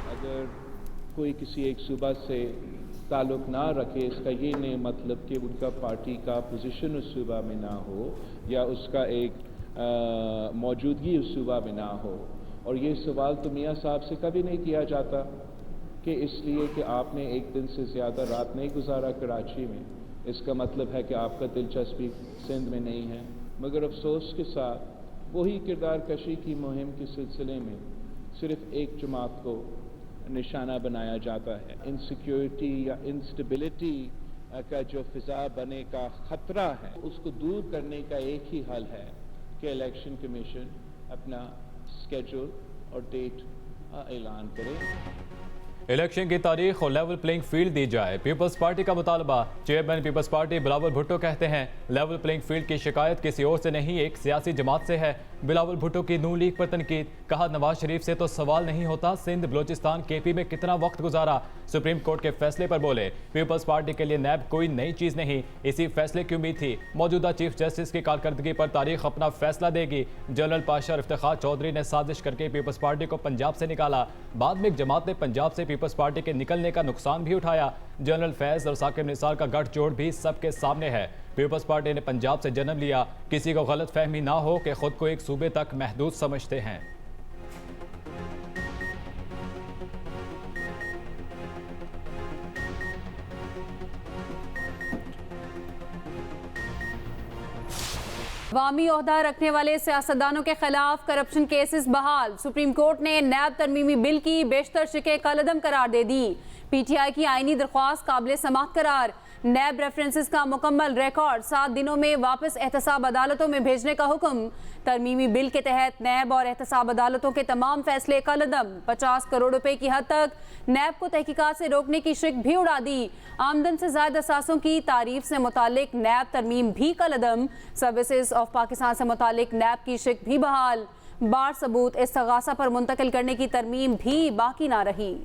अगर कोई किसी एक सूबा से ताल्लुक़ ना रखे, इसका ये नहीं मतलब कि उनका पार्टी का पोजीशन उस सूबा में ना हो या उसका एक मौजूदगी उस सूबा में ना हो। और ये सवाल तो मियाँ साहब से कभी नहीं किया जाता कि इसलिए कि आपने एक दिन से ज़्यादा रात नहीं गुजारा कराची में, इसका मतलब है कि आपका दिलचस्पी सिंध में नहीं है। मगर अफसोस के साथ वही किरदार कशी की मुहिम के सिलसिले में सिर्फ एक जमात को निशाना बनाया जाता है। इनसिक्योरिटी या इंस्टेबिलिटी का जो फिजा बने का ख़तरा है, उसको दूर करने का एक ही हल है कि इलेक्शन कमीशन अपना स्केड्यूल और डेट ऐलान करे। इलेक्शन की तारीख और लेवल प्लेइंग फील्ड दी जाए, पीपल्स पार्टी का मुतालबा। Chairman peoples party Bilawal Bhutto कहते हैं लेवल प्लेइंग फील्ड की शिकायत किसी और से नहीं, एक सियासी जमात से है। बिलावल भुट्टो की नून लीग पर तनकीद, कहा नवाज शरीफ से तो सवाल नहीं होता, सिंध बलोचिस्तान केपी में कितना वक्त गुजारा। सुप्रीम कोर्ट के फैसले पर बोले पीपल्स पार्टी के लिए नैब कोई नई चीज़ नहीं, इसी फैसले की उम्मीद थी। मौजूदा चीफ जस्टिस की कारकर्दगी पर तारीख अपना फैसला देगी। जनरल पाशा इफ्तिखार चौधरी ने साजिश करके पीपल्स पार्टी को पंजाब से निकाला, बाद में एक जमात ने पंजाब से पीपल्स पार्टी के निकलने का नुकसान भी उठाया। जनरल फैज और साकिब निसार का गठजोड़ भी सबके सामने है। पीपल्स पार्टी ने पंजाब से जन्म लिया, किसी को गलत फहमी ना हो कि खुद को एक सूबे तक महदूद समझते हैं। अवामी ओहदा रखने वाले सियासतदानों के खिलाफ करप्शन केसेस बहाल, सुप्रीम कोर्ट ने नैब तरमीमी बिल की बेशतर शिकें कलअदम करार दे दी। पीटीआई की आईनी दरख्वास्त काबिल समाअत करार, नैब रेफरेंसेस का मुकम्मल रिकॉर्ड 7 दिनों में वापस एहतसाब अदालतों में भेजने का हुक्म। तरमीमी बिल के तहत नैब और एहतसाब अदालतों के तमाम फैसले कलअदम। 50 करोड़ रुपए की हद तक नैब को तहकीकात से रोकने की शिक भी उड़ा दी। आमदन से ज्यादा असासों की तारीफ से मुतालिक नैब तरमीम भी कलअदम। सर्विसेज ऑफ पाकिस्तान से मुतालिक नैब की शिक भी बहाल। बार सबूत इस्तगासा पर मुंतकिल करने की तरमीम भी बाकी ना रही।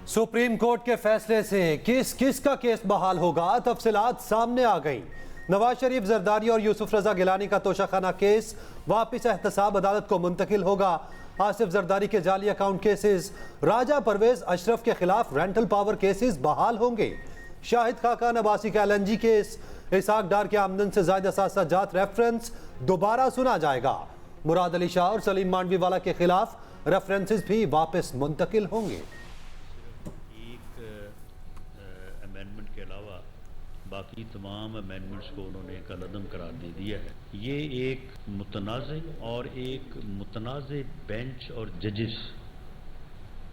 सुप्रीम कोर्ट के फैसले से किस का केस बहाल होगा, तफसीलात सामने आ गई। नवाज शरीफ, जरदारी और यूसुफ रजा गिलानी का तोशाखाना केस वापस एहतसाब अदालत को मुंतकिल होगा। आसिफ जरदारी के जाली अकाउंट केसेस, राजा परवेज अशरफ के खिलाफ रेंटल पावर केसेस बहाल होंगे। शाहिद खाकान अब्बासी का LNG केस, इसहाक डार के आमदन से ज्यादा असासा जात रेफरेंस दोबारा सुना जाएगा। मुराद अली शाह और सलीम मांडवी वाला के खिलाफ रेफरेंसेस भी वापस मुंतकिल होंगे। अमेंडमेंट के अलावा बाकी तमाम अमेंडमेंट्स को उन्होंने कलअदम करार दे दिया है। ये एक मुतनाज़ और एक मुतनाज़ बेंच और जजेस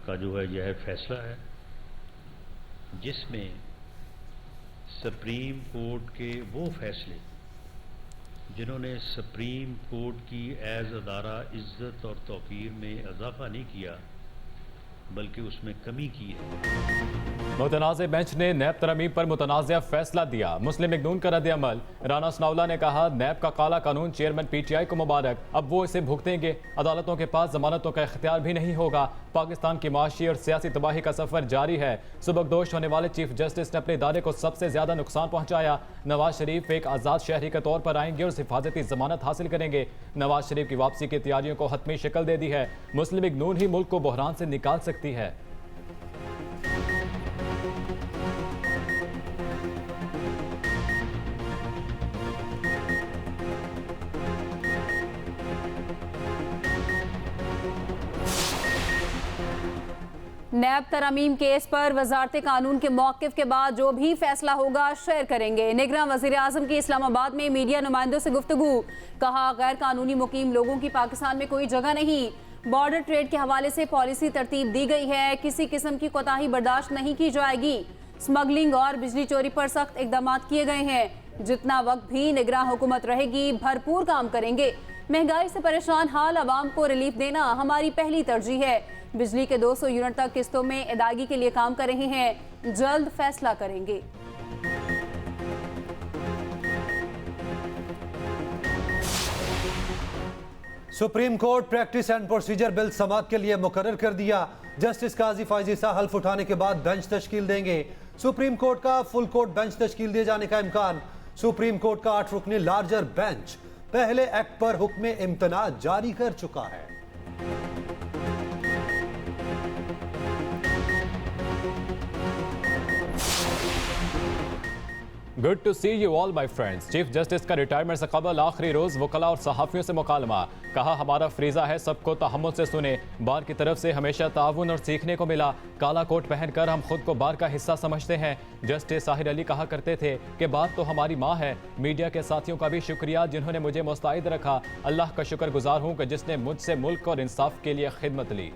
का जो है यह फैसला है, जिसमें सुप्रीम कोर्ट के वो फैसले जिन्होंने सुप्रीम कोर्ट की एज अदारा इज़्ज़त और तौक़ीर में इजाफा नहीं किया बल्कि उसमें कमी की है। मुतनाज़ बेंच ने नैब तरमीम पर मुतनाज़ फैसला दिया। मुस्लिम लीग नून का रद्द अमल, राना सनाउल्लाह ने कहा नैब का काला कानून चेयरमैन PTI को मुबारक, अब वो इसे भुगतेंगे। अदालतों के पास जमानतों का इख्तियार भी नहीं होगा। पाकिस्तान की माशी और सियासी तबाही का सफर जारी है। सुबकदोश होने वाले चीफ जस्टिस ने अपने इदारे को सबसे ज्यादा नुकसान पहुंचाया। नवाज शरीफ एक आज़ाद शहरी के तौर पर आएंगे और हिफाजती जमानत हासिल करेंगे। नवाज शरीफ की वापसी की तैयारियों को हतमी शक्ल दे दी है। मुस्लिम लीग नून ही मुल्क को बहरान से निकाल सकती है। नैब तरमीम केस पर वजारत कानून के मौक़िफ़ के बाद जो भी फैसला होगा शेयर करेंगे। निगरान वज़ीर आज़म की इस्लामाबाद में मीडिया नुमाइंदों से गुफ्तगू, कहा गैर कानूनी मुकीम लोगों की पाकिस्तान में कोई जगह नहीं। बॉर्डर ट्रेड के हवाले से पॉलिसी तरतीब दी गई है, किसी किस्म की कोताही बर्दाश्त नहीं की जाएगी। स्मगलिंग और बिजली चोरी पर सख्त इकदाम किए गए हैं। जितना वक्त भी निगरान हुकूमत रहेगी भरपूर काम करेंगे। महंगाई से परेशान हाल आवाम को रिलीफ देना हमारी पहली तरजीह है। बिजली के 200 यूनिट तक किस्तों में अदायगी के लिए काम कर रहे हैं, जल्द फैसला करेंगे। Supreme court practice and procedure bill समाअत के लिए मुकर्रर कर दिया। जस्टिस काजी फौजी सा हल्फ उठाने के बाद बेंच तश्कील देंगे। सुप्रीम कोर्ट का फुल कोर्ट बेंच तश्कील दिए जाने का इम्कान। सुप्रीम कोर्ट का 8 रुकनी लार्जर बेंच पहले एक्ट पर हुक्म इम्तना जारी कर चुका है। Good to see you all my friends. Chief justice का रिटायरमेंट से कबल आखिरी रोज वकला और सहाफियों से मुकालमा। कहा हमारा फ्रीजा है, सबको तहम्मुल से सुने। बार की तरफ से हमेशा ताउन और सीखने को मिला। काला कोट पहनकर हम खुद को बार का हिस्सा समझते हैं। जस्टिस साहिर अली कहा करते थे कि बात तो हमारी माँ है। मीडिया के साथियों का भी शुक्रिया जिन्होंने मुझे मुस्तैद रखा। अल्लाह का शुक्रगुजार हूँ कि जिसने मुझसे मुल्क और इंसाफ के लिए खिदमत ली।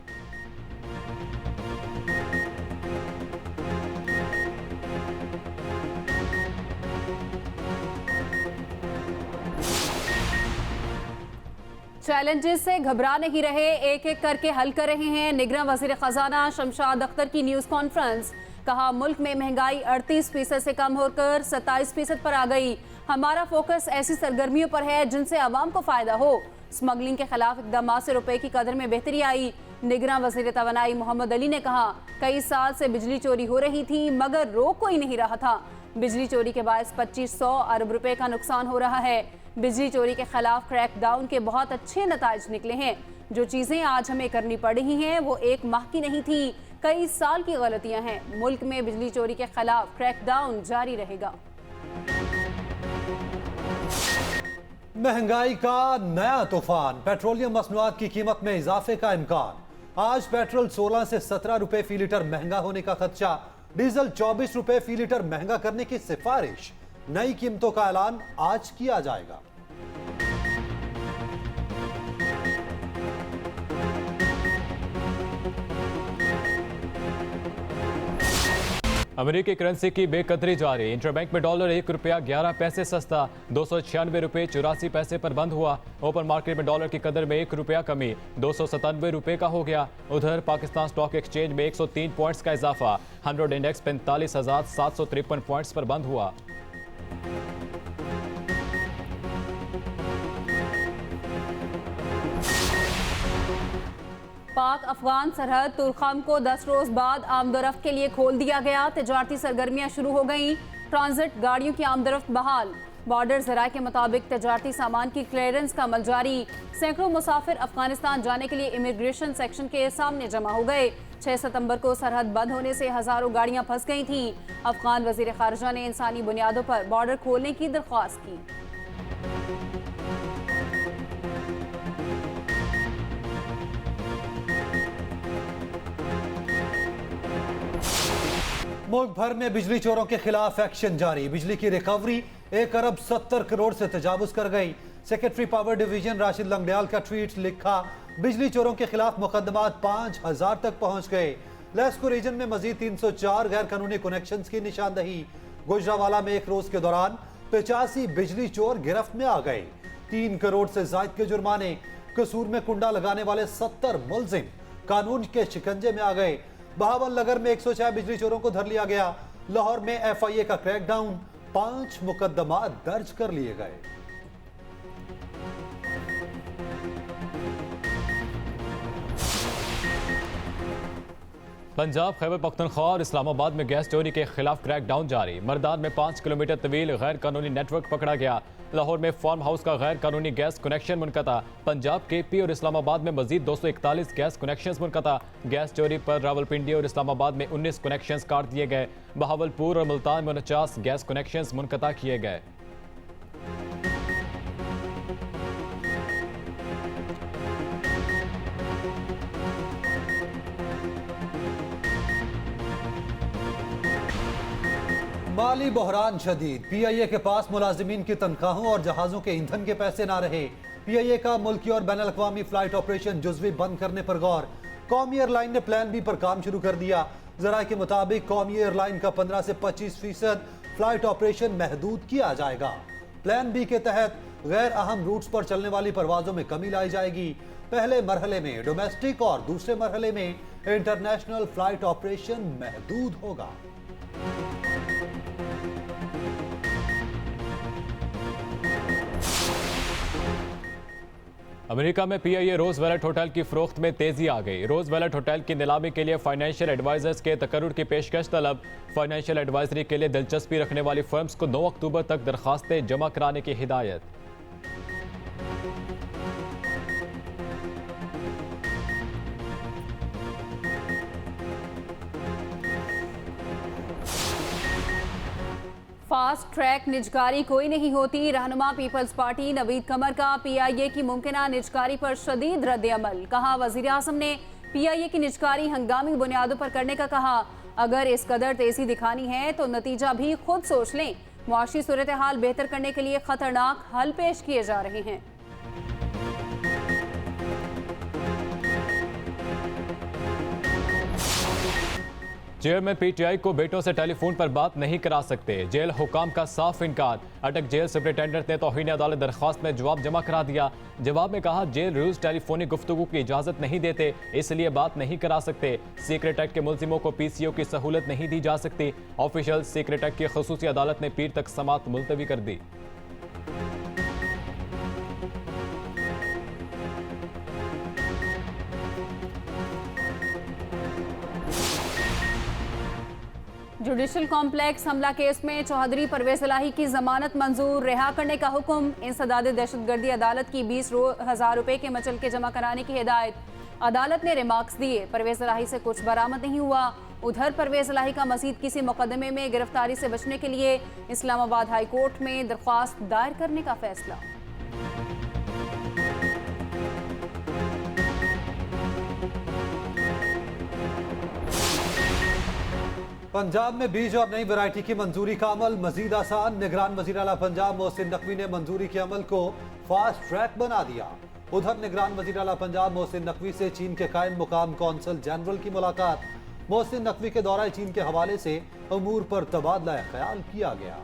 चैलेंजेस से घबरा नहीं रहे, एक एक करके हल कर रहे हैं। निगरान वज़ीर ख़जाना शमशाद अख्तर की न्यूज़ कॉन्फ्रेंस। कहा मुल्क में महंगाई 38% से कम होकर 27% पर आ गई। हमारा फोकस ऐसी सरगर्मियों पर है जिनसे आवाम को फ़ायदा हो। स्मगलिंग के खिलाफ इक़दाम से रुपए की कदर में बेहतरी आई। निगरान वज़ीर तवानाई मोहम्मद अली ने कहा कई साल से बिजली चोरी हो रही थी मगर रोक कोई नहीं रहा था। बिजली चोरी के बायस 2500 अरब रुपए का नुकसान हो रहा है। बिजली चोरी के खिलाफ क्रैकडाउन के बहुत अच्छे नताइज निकले हैं। जो चीज़ें आज हमें करनी पड़ रही हैं वो एक माह की नहीं थी, कई साल की गलतियां हैं। मुल्क में बिजली चोरी के खिलाफ क्रैकडाउन जारी रहेगा। महंगाई का नया तूफान, पेट्रोलियम मसनूआत की कीमत में इजाफे का इम्कान। आज पेट्रोल 16 से 17 रुपए फी लीटर महंगा होने का खदशा। डीजल 24 रुपए फी लीटर महंगा करने की सिफारिश। नई कीमतों का ऐलान आज किया जाएगा। अमेरिकी करेंसी की बेकदरी जारी। इंटरबैंक में डॉलर 1 रुपया 11 पैसे सस्ता 296 रुपये 84 पैसे पर बंद हुआ। ओपन मार्केट में डॉलर की कदर में 1 रुपया कमी 297 रुपये का हो गया। उधर पाकिस्तान स्टॉक एक्सचेंज में 103 पॉइंट्स का इजाफा। 100 इंडेक्स 45,753 पॉइंट्स पर बंद हुआ। पाक अफगान सरहद तुर्खम को 10 रोज बाद आमदोरफ्त के लिए खोल दिया गया। तजारती सरगर्मियां शुरू हो गईं। ट्रांजिट गाड़ियों की आमदोरफ्त बहाल। बॉर्डर ज़राए के मुताबिक तजारती सामान की क्लियरेंस का अमल जारी। सैकड़ों मुसाफिर अफगानिस्तान जाने के लिए इमिग्रेशन सेक्शन के सामने जमा हो गए। 6 सितंबर को सरहद बंद होने से हजारों गाड़ियां फंस गई थीं। अफगान वजीर खारजा ने इंसानी बुनियादों पर बॉर्डर खोलने की दरख्वास्त की। मुल्क भर में बिजली चोरों के खिलाफ एक्शन जारी। बिजली की रिकवरी 1 अरब 70 करोड़ से तजावुज कर गई। Secretary power division Rashid Langrial का ट्वीट लिखा बिजली चोरों के खिलाफ मुकदमात 5000 तक पहुंच गए। लेस्को रीजन में मजीद 304 गैर कानूनी कनेक्शंस की निशानदही। गुजरावाला में एक रोज के दौरान 85 बिजली चोर गिरफ्त में आ गए। 3 करोड़ से जायद के जुर्माने। कसूर में कुंडा लगाने वाले 70 मुलजिम कानून के शिकंजे में आ गए। बहावल नगर में 106 बिजली चोरों को धर लिया गया। लाहौर में FIA का क्रैकडाउन, 5 मुकदमा दर्ज कर लिए गए। पंजाब, खैबर पख्तूनख्वा और इस्लामाबाद में गैस चोरी के खिलाफ क्रैकडाउन जारी। मरदान में 5 किलोमीटर तवील गैर कानूनी नेटवर्क पकड़ा गया। लाहौर में फार्म हाउस का गैर कानूनी गैस कनेक्शन मुनक़ता। पंजाब, KP और इस्लामाबाद में मजीद 241 गैस कनेक्शन मुनक़ता। गैस चोरी पर रावलपिंडी और इस्लामाबाद में 19 कनेक्शन काट दिए गए। बहावलपुर और मुल्तान में 49 गैस कनेक्शन मुनक़ता किए गए। माली बहरान शदीद। PIA के पास मुलाजिमीन की तनख्वाहों और जहाजों के ईंधन के पैसे ना रहे। PIA का मुल्की और बैनुल अक़वामी फ्लाइट ऑपरेशन जुज़वी बंद करने पर गौर। कौमी एयरलाइन ने प्लान B पर काम शुरू कर दिया। ज़राए के मुताबिक कौमी एयरलाइन का 15 से 25% फ्लाइट ऑपरेशन महदूद किया जाएगा। प्लान B के तहत गैर अहम रूट्स पर चलने वाली परवाजों में कमी लाई जाएगी। पहले मरहले में डोमेस्टिक और दूसरे मरहले में इंटरनेशनल फ्लाइट ऑपरेशन महदूद होगा। अमेरिका में पीआईए रोजवेलट होटल की फरोख्त में तेजी आ गई। रोजवेलट होटल की नीलामी के लिए फाइनेंशियल एडवाइजर्स के तकर्रुर की पेशकश तलब। फाइनेंशियल एडवाइजरी के लिए दिलचस्पी रखने वाली फर्म्स को 9 अक्टूबर तक दरखास्तें जमा कराने की हिदायत। फास्ट ट्रैक निजकारी कोई नहीं होती। रहनुमा पीपल्स पार्टी नवीद कमर का पीआईए की मुमकिना निजकारी पर शदीद रद्द अमल। कहा, वजीर आजम ने पीआईए की निजकारी हंगामी बुनियादों पर करने का कहा। अगर इस कदर तेजी दिखानी है तो नतीजा भी खुद सोच लें। मुआशी सूरत हाल बेहतर करने के लिए खतरनाक हल पेश किए जा रहे हैं। चेयरमैन पीटीआई को बेटों से टेलीफोन पर बात नहीं करा सकते। जेल हुकाम का साफ इनकार। अटक जेल सुपरिटेंडेंट ने तौहीन अदालत दरख्वास्त में जवाब जमा करा दिया। जवाब में कहा, जेल रूल्स टेलीफोनिक गुफ्तगू की इजाजत नहीं देते, इसलिए बात नहीं करा सकते। सीक्रेट एक्ट के मुल्जिमों को पीसीओ की सहूलत नहीं दी जा सकती। ऑफिशियल सीक्रेट एक्ट की खसूसी अदालत ने पीर तक समात मुलतवी कर दी। जुडिशल कॉम्प्लेक्स हमला केस में चौधरी परवेज इलाही की जमानत मंजूर। रिहा करने का हुक्म। इंसदाद दहशतगर्दी अदालत की 20,000 रुपए के मचलके जमा कराने की हिदायत। अदालत ने रिमार्क्स दिए। परवेज इलाही से कुछ बरामद नहीं हुआ। उधर परवेज इलाही का मजीद किसी मुकदमे में गिरफ्तारी से बचने के लिए इस्लामाबाद हाई कोर्ट में दरख्वास्त दायर करने का फैसला। पंजाब में बीज और नई वैरायटी की मंजूरी का अमल मजीद आसान। निगरान वजीर आला पंजाब मोहसिन नकवी ने मंजूरी के अमल को फास्ट ट्रैक बना दिया। उधर निगरान वजीर आला पंजाब मोहसिन नकवी से चीन के कायम मुकाम कौंसल जनरल की मुलाकात। मोहसिन नकवी के दौरा चीन के हवाले से अमूर पर तबादला ख्याल किया गया।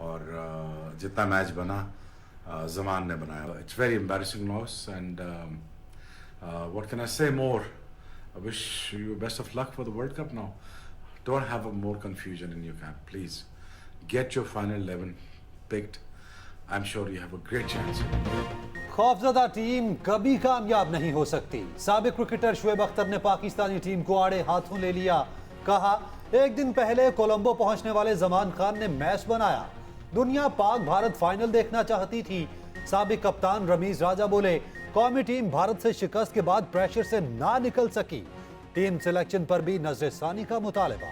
और जितना मैच बना जमान ने बनाया। It's very embarrassing loss and what can I say more. I wish you best of luck for the world cup now. Don't have a more confusion in your camp. Please get your final 11 picked. I am sure you have a great chance. खौफजदा team कभी कामयाब नहीं हो सकती। साबिक cricketer Shoaib Akhtar ने Pakistani team को आड़े हाथों ले लिया। कहा, एक दिन पहले कोलंबो पहुंचने वाले जमान खान ने मैच बनाया। दुनिया पाक भारत फाइनल देखना चाहती थी। साबिक कप्तान रमीज राजा बोले, कौमी टीम भारत से शिकस्त के बाद प्रेशर से ना निकल सकी। टीम सिलेक्शन पर भी नजरसानी का मुतालबा।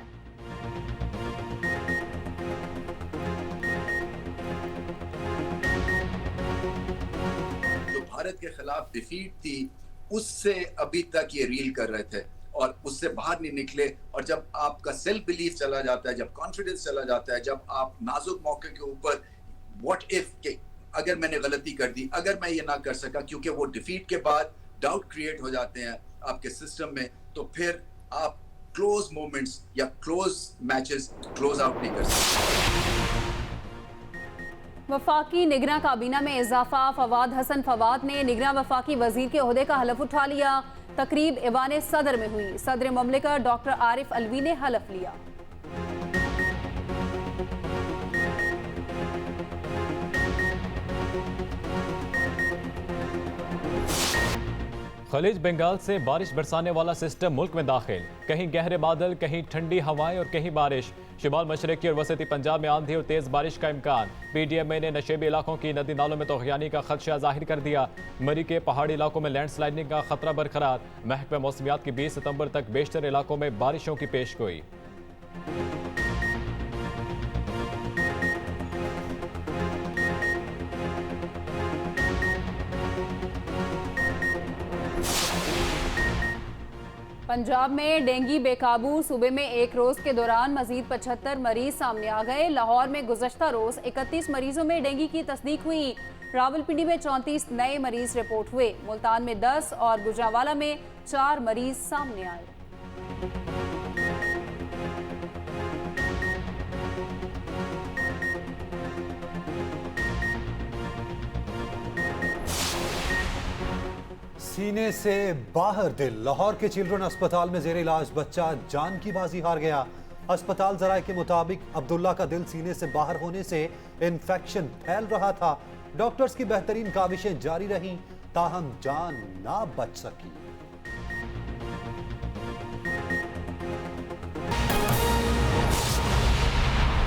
जो भारत के खिलाफ डिफीट थी उससे अभी तक ये रील कर रहे थे और उससे बाहर नहीं निकले। और जब आपका सेल्फ बिलीफ चला जाता है, जब कॉन्फिडेंस चला जाता है, जब आप नाजुक मौके के ऊपर व्हाट इफ के अगर मैंने गलती कर दी, अगर मैं ये ना कर सका, क्योंकि वो डिफीट के बाद डाउट क्रिएट हो जाते हैं आपके सिस्टम में, तो फिर आप क्लोज मोमेंट्स या क्लोज मैचेस क्लोज आउट नहीं कर सकते। वफाकी निगरां काबीना में इजाफा। फवाद हसन फवाद ने निगरां वफाकी वजीर के ओहदे का हलफ उठा लिया। तकरीब ऐवान सदर में हुई। सदर ममलिकत डॉक्टर आरिफ अलवी ने हलफ लिया। खलीज बंगाल से बारिश बरसाने वाला सिस्टम मुल्क में दाखिल। कहीं गहरे बादल, कहीं ठंडी हवाएं और कहीं बारिश। शुमाल मशरकी और वसती पंजाब में आंधी और तेज बारिश का इम्कान। पीडीएमए ने नशेबी इलाकों की नदी नालों में तोग़यानी का खदशा जाहिर कर दिया। मरी के पहाड़ी इलाकों में लैंडस्लाइडिंग का खतरा बरकरार। महकमा मौसमियात की 20 सितंबर तक बेशतर इलाकों में बारिशों की पेशगोई। पंजाब में डेंगू बेकाबू। सूबे में एक रोज के दौरान मजीद 75 मरीज सामने आ गए। लाहौर में गुज़श्ता रोज 31 मरीजों में डेंगू की तस्दीक हुई। रावलपिंडी में 34 नए मरीज रिपोर्ट हुए। मुल्तान में 10 और गुजरांवाला में 4 मरीज सामने आए। सीने से बाहर दिल। लाहौर के चिल्ड्रन अस्पताल में जेर इलाज बच्चा जान की बाजी हार गया। अस्पताल जराये के मुताबिक अब्दुल्ला का दिल सीने से बाहर होने से इन्फेक्शन फैल रहा था। डॉक्टर्स की बेहतरीन काविशें जारी रहीं, ताहम जान ना बच सकी।